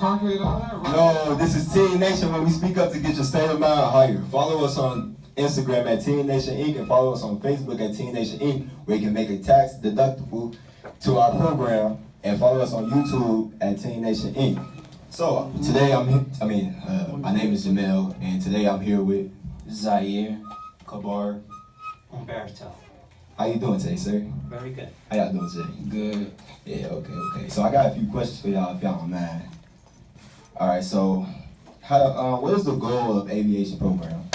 concrete on that, right? No, this is Teen Nation, where we speak up to get your state of mind higher. Follow us on Instagram at Teen Nation Inc. and follow us on Facebook at Teen Nation Inc., where you can make a tax deductible to our program, and follow us on YouTube at Teen Nation Inc. So today my name is Jamel, and today I'm here with Zaire, Quebarie. Umberto. How you doing today, sir? Very good. How y'all doing today? Good. Yeah, okay. So I got a few questions for y'all, if y'all don't mind. All right, so what is the goal of aviation program?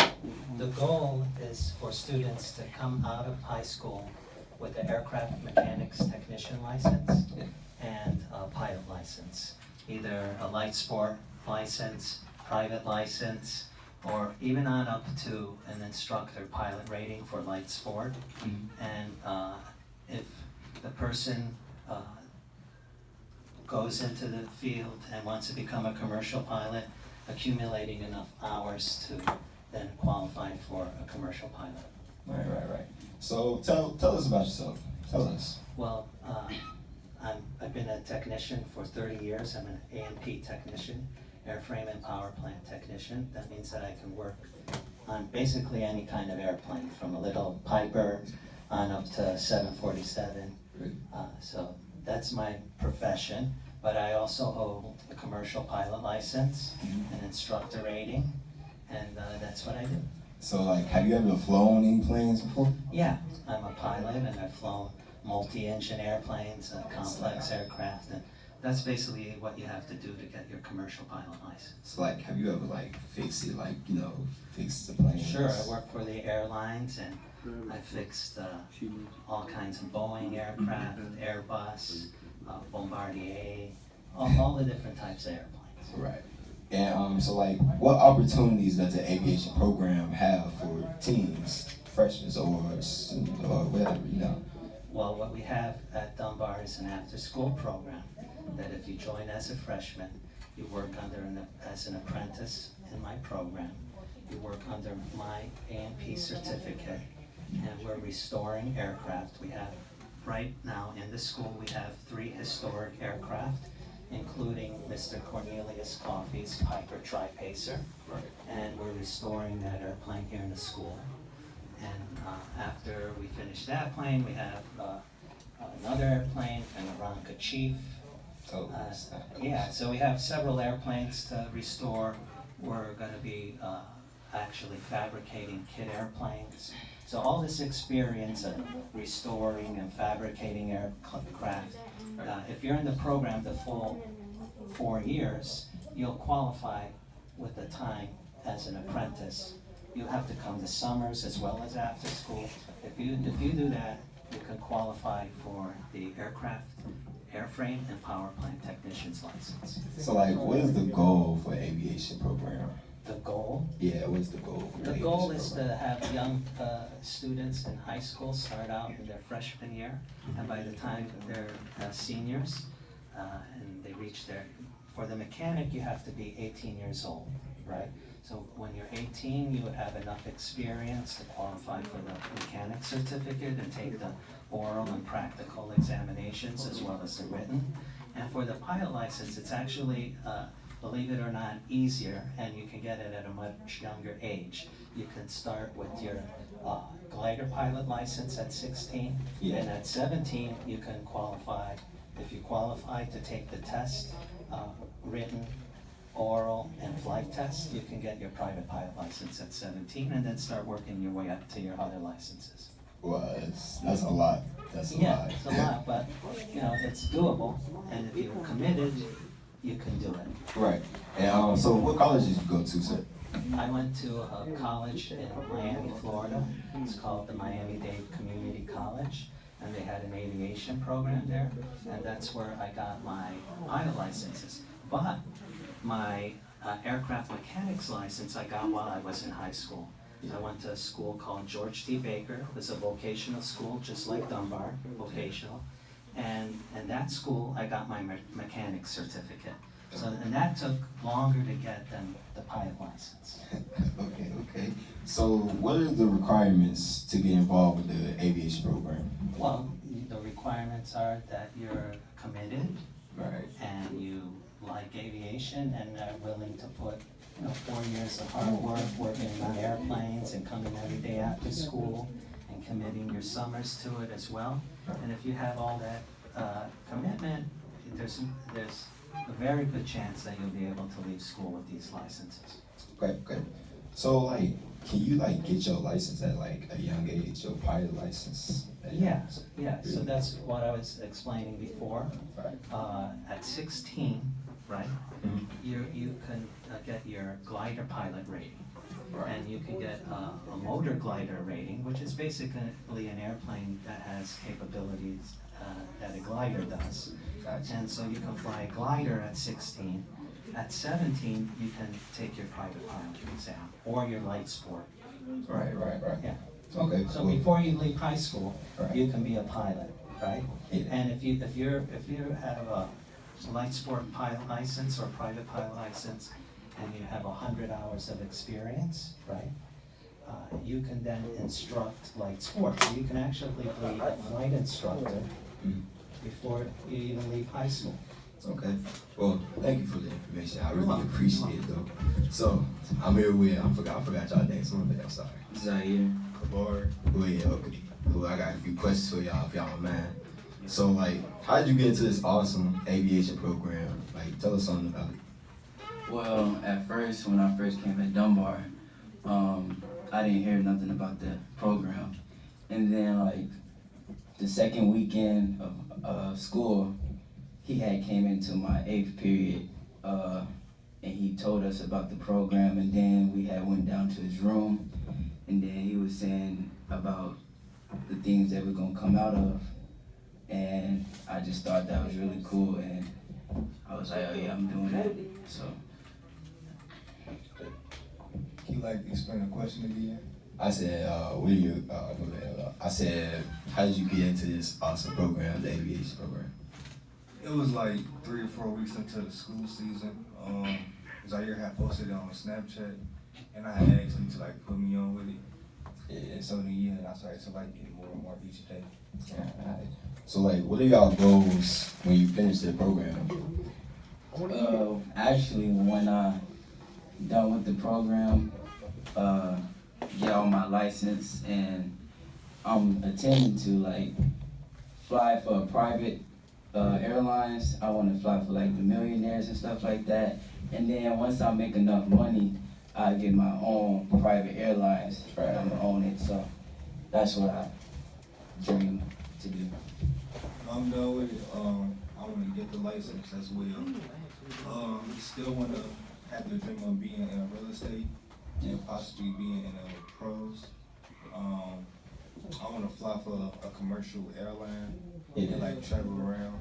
The goal is for students to come out of high school with an aircraft mechanics technician license and a pilot license. Either a light sport license, private license, or even on up to an instructor pilot rating for light sport. And if the person goes into the field and wants to become a commercial pilot, accumulating enough hours to then qualify for a commercial pilot. Right. So tell us about yourself. Tell us. Well, I've been a technician for 30 years. I'm an A&P technician, airframe and power plant technician. That means that I can work on basically any kind of airplane, from a little Piper on up to 747. So that's my profession. But I also hold a commercial pilot license, an instructor rating, and that's what I do. So, have you ever flown any planes before? Yeah, I'm a pilot, and I've flown multi-engine airplanes, complex aircraft, and that's basically what you have to do to get your commercial pilot license. So, have you ever, fixed it, fixed the plane? Sure, I work for the airlines, and I fixed all kinds of Boeing aircraft, Airbus, Bombardier, all the different types of airplanes. Right. And so, what opportunities does the aviation program have for teens, freshmen, or students, or whatever, Well, what we have at Dunbar is an after-school program that if you join as a freshman, you work as an apprentice in my program. You work under my A&P certificate, and we're restoring aircraft. We have, right now in the school, we have 3 historic aircraft, including Mr. Cornelius Coffey's Piper Tri-Pacer, and we're restoring that airplane here in the school. And after we finish that plane, we have another airplane, an Aranca Chief. So we have several airplanes to restore. We're going to be actually fabricating kit airplanes. So all this experience of restoring and fabricating aircraft, if you're in the program the full 4 years, you'll qualify with the time as an apprentice. You have to come to summers as well as after school. If you do that, you can qualify for the airframe and power plant technician's license. So, what is the goal for aviation program? The goal? Yeah, what's the goal for the goal is to have young students in high school start out in their freshman year, and by the time they're seniors and they reach for the mechanic, you have to be 18 years old, right? So when you're 18, you would have enough experience to qualify for the mechanic certificate and take the oral and practical examinations as well as the written. And for the pilot license, it's actually, believe it or not, easier, and you can get it at a much younger age. You can start with your glider pilot license at 16, and at 17 you can qualify, if you qualify to take the test, written, oral, and flight test, you can get your private pilot license at 17 and then start working your way up to your other licenses. Well, that's a lot. That's a lot. It's a lot, but it's doable, and if you're committed, you can do it. Right. And so what college did you go to, sir? I went to a college in Miami, Florida. It's calld the Miami-Dade Community College, and they had an aviation program there, and that's where I got my pilot licenses. But my aircraft mechanics license I got while I was in high school. I went to a school called George T. Baker. It was a vocational school, just like Dunbar, vocational. And in that school, I got my mechanics certificate. So, and that took longer to get than the pilot license. Okay. So what are the requirements to get involved with the aviation program? Well, the requirements are that you're committed, right, and you like aviation and are willing to put 4 years of hard work working on airplanes and coming every day after school and committing your summers to it as well. And if you have all that commitment, there's a very good chance that you'll be able to leave school with these licenses. Okay. So like, can you like get your license at like a young age, your pilot license? Yeah. So that's what I was explaining before. Right. At 16, right? Mhm. You can get your glider pilot rating. Right. And you can get a motor glider rating, which is basically an airplane that has capabilities that a glider does. Gotcha. And so you can fly a glider at 16. At 17, you can take your private pilot exam or your light sport. Right. Yeah. Okay. So cool. before you leave high school, Right. you can be a pilot, right? Yeah. And if you have a light sport pilot license or private pilot license, and you have 100 hours of experience, right? You can then instruct light sport. So you can actually be a flight instructor before you even leave high school. Okay. Well, thank you for the information. I really appreciate it though. So I'm here with I forgot y'all names. I'm sorry. Zaire. Quebarie. Okay. Cool. I got a few questions for y'all if y'all don't mind. So like, how did you get into this awesome aviation program? Like, tell us something about it. Well, at first, when I first came at Dunbar, I didn't hear nothing about the program. And then, like, the second weekend of school, he had came into my 8th period, and he told us about the program, and then we had went down to his room, and then he was saying about the things that we're gonna come out of, and I just thought that was really cool, and I was like, oh yeah, I'm doing that, so. Can you like explain the question again? I said, I said, how did you get into this awesome program, the aviation program? It was like 3 or 4 weeks into the school season. Zaire had posted it on Snapchat, and I had asked him to like put me on with it. Yeah. And so then I started to like get more and more each day. Yeah, alright. So like, what are y'all goals when you finish the program? Actually, when I done with the program, get all my license, and I'm intending to like fly for private airlines. I want to fly for like the millionaires and stuff like that. And then once I make enough money, I get my own private airlines. Right, I'm gonna own it. So that's what I dream to do. I'm done with it. I want to get the license as well. Still want to have the dream of being in real estate and possibly being in pros. I want to fly for a commercial airline and like travel around.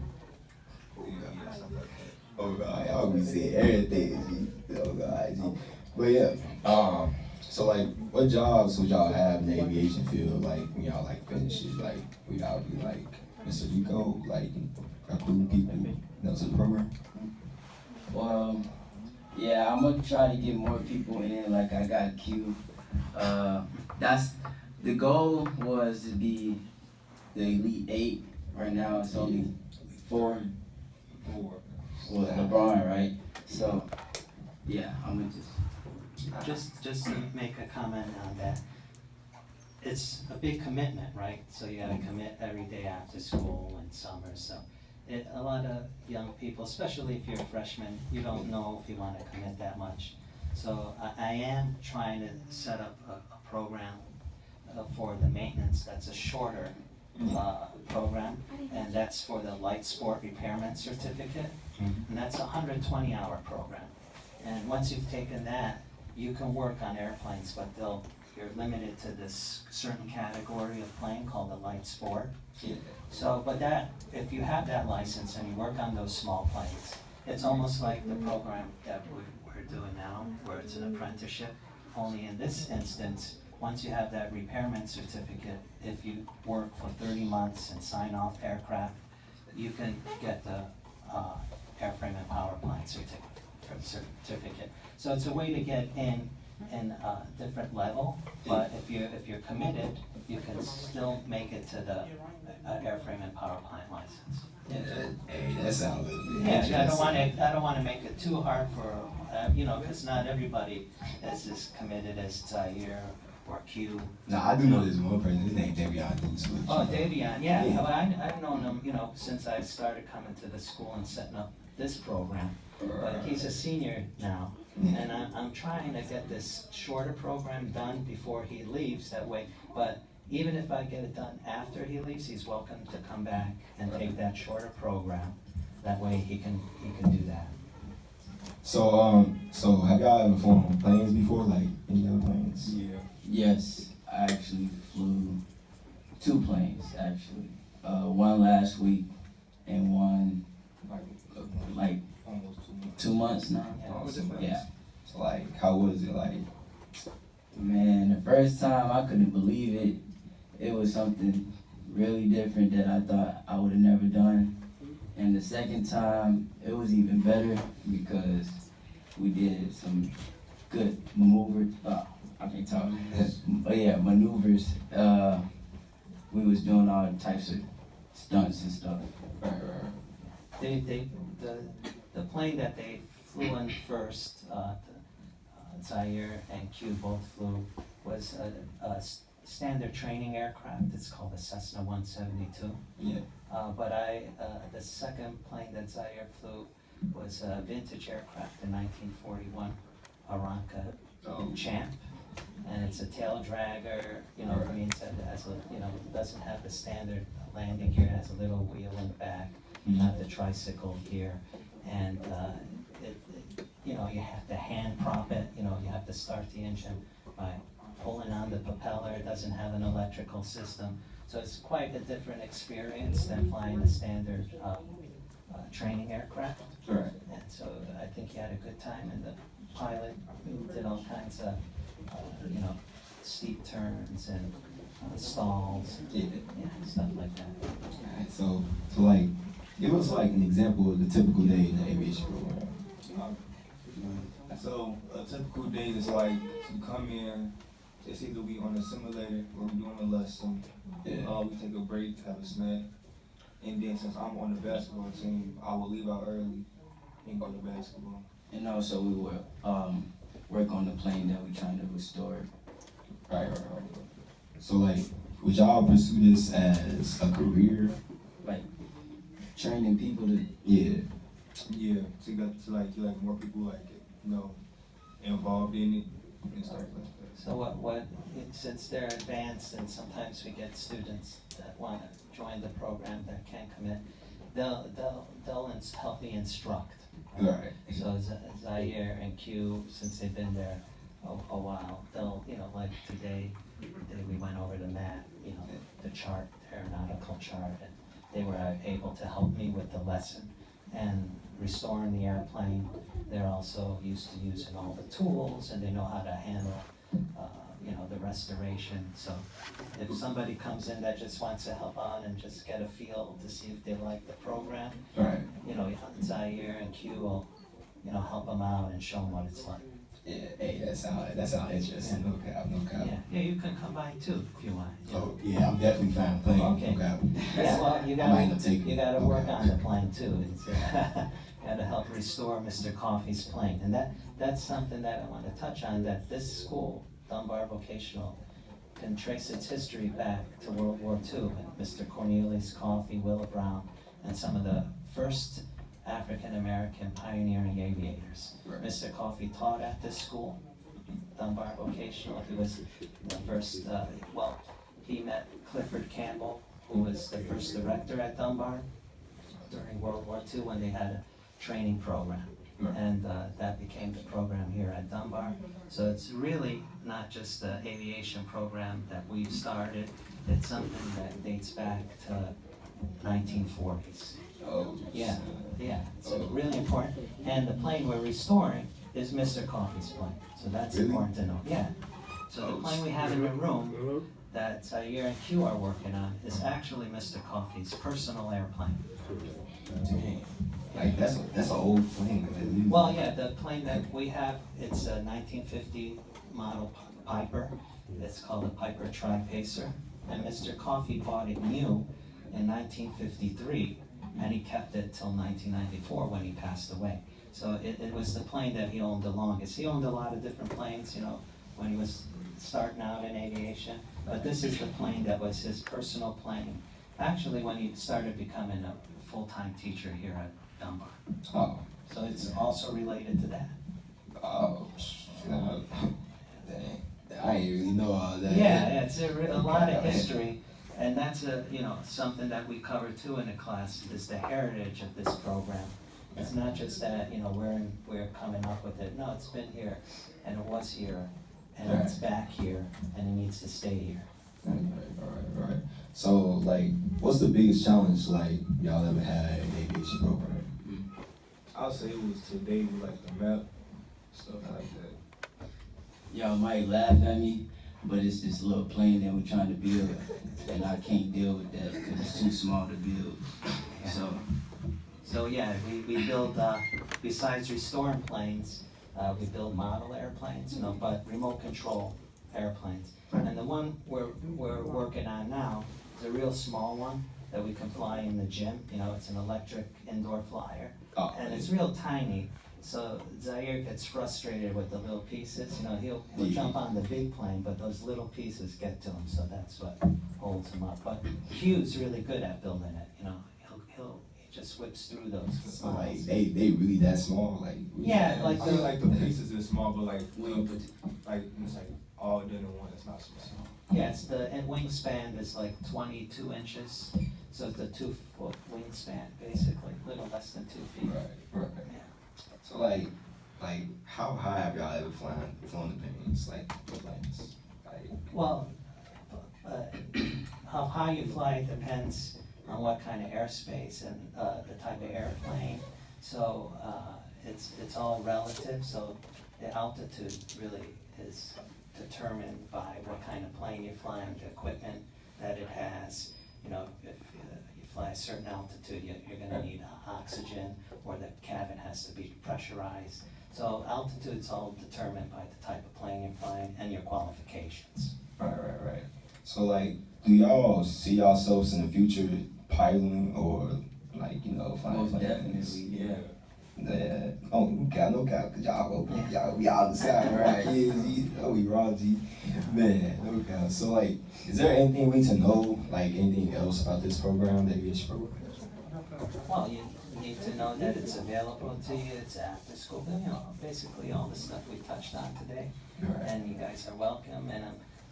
Yeah, stuff like that. Oh God, y'all be saying everything, G. Oh God, G. But yeah, so like, what jobs would y'all have in the aviation field, like, when y'all like finish it? Like, would y'all be like Mr. Rico, like, recruiting people, to the program? Well, yeah, I'm gonna try to get more people in. Like I got Q. That's the goal, was to be the Elite 8. Right now it's only 4. With LeBron, right? So, yeah, I'm gonna Just to make a comment on that, it's a big commitment, right? So you gotta commit every day after school and summer, so a lot of young people, especially if you're a freshman, you don't know if you wanna commit that much. So I am trying to set up a program for the maintenance that's a shorter program, and that's for the light sport repairman certificate, and that's a 120-hour program. And once you've taken that, you can work on airplanes, but you're limited to this certain category of plane called the light sport. So, but if you have that license and you work on those small planes, it's almost like the program that we're doing now, where it's an apprenticeship. Only in this instance, once you have that repairman certificate, if you work for 30 months and sign off aircraft, you can get the airframe and power plant certificate. So it's a way to get in a different level, but if you're committed, you can still make it to the airframe and power plant license. Hey, that sounds Yeah, I don't wanna make it too hard for, cause not everybody is as committed as Zaire or Q. Nah, I do know this one person. His name Davion Deuce. Oh, Davion, yeah, Yeah. well, I've known him, since I started coming to the school and setting up this program. But he's a senior now, and I'm trying to get this shorter program done before he leaves, that way. But even if I get it done after he leaves, he's welcome to come back and take that shorter program. That way he can do that. So have y'all ever flown on planes before, like any other planes? Yeah. Yes, I actually flew 2 planes actually. One last week and one like Almost 2 months. 2 months now. Yeah. So like, how was it like? Man, the first time I couldn't believe it. It was something really different that I thought I would have never done. And the second time, it was even better because we did some good maneuvers. I can't talk. But yeah, maneuvers. We was doing all types of stunts and stuff. The plane that they flew in first, Zaire and Q both flew, was a standard training aircraft. It's called a Cessna 172. Yeah. But the second plane that Zaire flew was a vintage aircraft, a 1941 Aranca Champ. And it's a tail dragger, it means that it has it doesn't have the standard landing gear. It has a little wheel in the back, not the tricycle gear. And you have to hand prop it, you have to start the engine by pulling on the propeller. It doesn't have an electrical system. So it's quite a different experience than flying a standard training aircraft. Right. And so I think he had a good time, and the pilot did all kinds of, steep turns and stalls, stuff like that. Alright, so like, give us like an example of the typical day in the aviation program. So a typical day is like you come in. It's either we on a simulator or we doing a lesson. Yeah. We take a break, have a snack, and then since I'm on the basketball team, I will leave out early and go to basketball. And also we will work on the plane that we're trying to restore. Right. So like, would y'all pursue this as a career? Like training people to Yeah. Yeah, to get to like more people involved in it and stuff like that. So since they're advanced, and sometimes we get students that want to join the program that can't commit, they'll help me instruct. Right. So Zaire and Q, since they've been there a while, they'll, like today we went over the map, the chart, the aeronautical chart, and they were able to help me with the lesson and restoring the airplane. They're also used to using all the tools, and they know how to handle, the restoration. So if somebody comes in that just wants to help out and just get a feel to see if they like the program, Right. Zaire and Q will, help them out and show them what it's like. Yeah. Hey, that sound interesting. Yeah. No cap. Yeah, you can come by too if you want. Oh yeah, I'm definitely fine playing. Okay. No cap. Yeah, well, you I might end up taking gotta it. work Okay. on the plane too. It's, gotta help restore Mr. Coffey's plane. And that's something that I want to touch on, that this school, Dunbar Vocational, can trace its history back to World War II, and Mr. Cornelius Coffey, Willa Brown, and some of the first African-American pioneering aviators. Right. Mr. Coffey taught at this school, Dunbar Vocational. He was the first, he met Clifford Campbell, who was the first director at Dunbar during World War II when they had a training program. Right. And that became the program here at Dunbar. So it's really not just the aviation program that we've started, it's something that dates back to 1940s. Oh. Yeah, so really important. And the plane we're restoring is Mr. Coffey's plane, so that's Really? important to know, yeah. So the plane we have in the room that Zaire and Q are working on is actually Mr. Coffey's personal airplane. Dang. Like that's an old plane. Man. Well, yeah, the plane that we have, it's a 1950 model Piper. It's called a Piper Tri-Pacer. And Mr. Coffey bought it new in 1953 and he kept it till 1994 when he passed away. So it was the plane that he owned the longest. He owned a lot of different planes, you know, when he was starting out in aviation, but this is the plane that was his personal plane. Actually, when he started becoming a full-time teacher here at Dunbar. Oh. So it's also related to that. Oh, dang. I didn't really know all that. Yeah, it's a lot of history, and that's something that we cover too in the class, is the heritage of this program. It's not just that, we're coming up with it. No, it's been here, and it was here, and it's back here, and it needs to stay here. All right. So, like, what's the biggest challenge, like, y'all ever had in the aviation program? I'll say it was today with like the map, stuff like that. Y'all might laugh at me, but it's this little plane that we're trying to build, and I can't deal with that because it's too small to build. So yeah, we build, besides restoring planes, we build model airplanes, but remote control airplanes. And the one we're working on now is a real small one that we can fly in the gym. It's an electric indoor flyer, and it's real tiny. So Zaire gets frustrated with the little pieces. He'll jump on the big plane, but those little pieces get to him. So that's what holds him up. But Hugh's really good at building it. He just whips through those. So like they really that small? Like yeah, I feel like the pieces is small, but like it's like all done in one. It's not so small. Yeah, it's the wingspan is like 22 inches, so it's a 2-foot wingspan, basically, a little less than 2 feet. Right. Yeah. So like how high have y'all ever flown the planes? Like the planes? Like Well, how high you fly depends on what kind of airspace and the type of airplane. So it's all relative. So the altitude really is determined by what kind of plane you're flying, the equipment that it has. If you fly a certain altitude, you're going to need oxygen, or the cabin has to be pressurized. So altitude's all determined by the type of plane you're flying and your qualifications. Right. So like, do y'all see yourselves in the future piloting or like flying? Most planes? definitely, yeah. Yeah. Oh, no cap, cause y'all we out the side, right? Yeah, we raw G. Man, no cap. So like, is there anything we need to know, like anything else about this program, the aviation program? Well, you need to know that it's available to you, it's after school, basically all the stuff we touched on today. Right. And you guys are welcome, and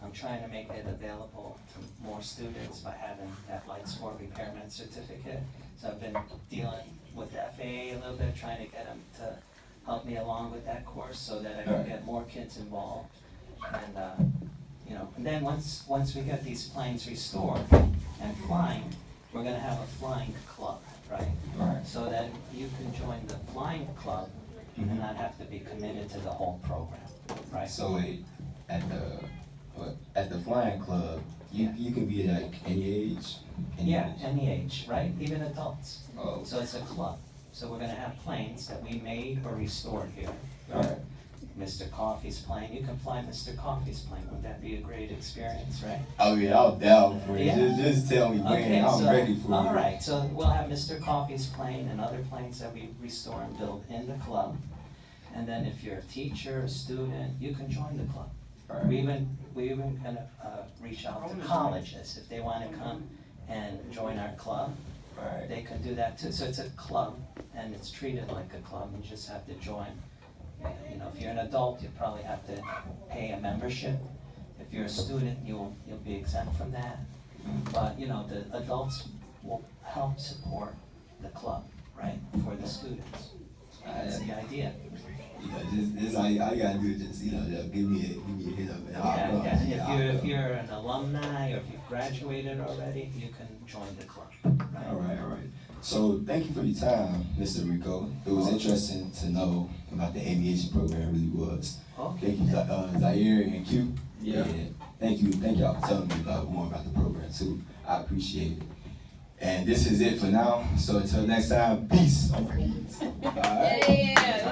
I'm trying to make it available to more students by having that light sport repairman certificate. So I've been dealing with the FAA a little bit, trying to get them to help me along with that course so that I can get more kids involved. And then once we get these planes restored and flying, we're gonna have a flying club, right? Right. So that you can join the flying club and not have to be committed to the whole program, right? So wait, at the flying club, you can be like any age. Any age, right? Even adults. Oh. So it's a club. So we're gonna have planes that we made or restored here. Right. Mr. Coffee's plane, you can fly Mr. Coffee's plane. Would that be a great experience, right? Oh yeah, I'll down for it. Yeah. Just tell me when. I'm ready for it. All right, so we'll have Mr. Coffee's plane and other planes that we restore and build in the club. And then if you're a teacher, a student, you can join the club. Right. We even gonna reach out to colleges if they want to come and join our club. Right. They can do that too. So it's a club, and it's treated like a club. You just have to join. If you're an adult, you probably have to pay a membership. If you're a student, you'll be exempt from that. But the adults will help support the club, right, for the students. That's the idea. Just all you gotta do is just give me a hit of it. Yeah. If you're an alumni or if you've graduated already, you can join the club. Right? All right. So thank you for your time, Mr. Rico. It was interesting to know about the aviation program. It really was. Okay. Thank you, Zaire and Que. Yeah. Thank y'all for telling me more about the program too. I appreciate it. And this is it for now. So until next time, peace. All right. Yeah.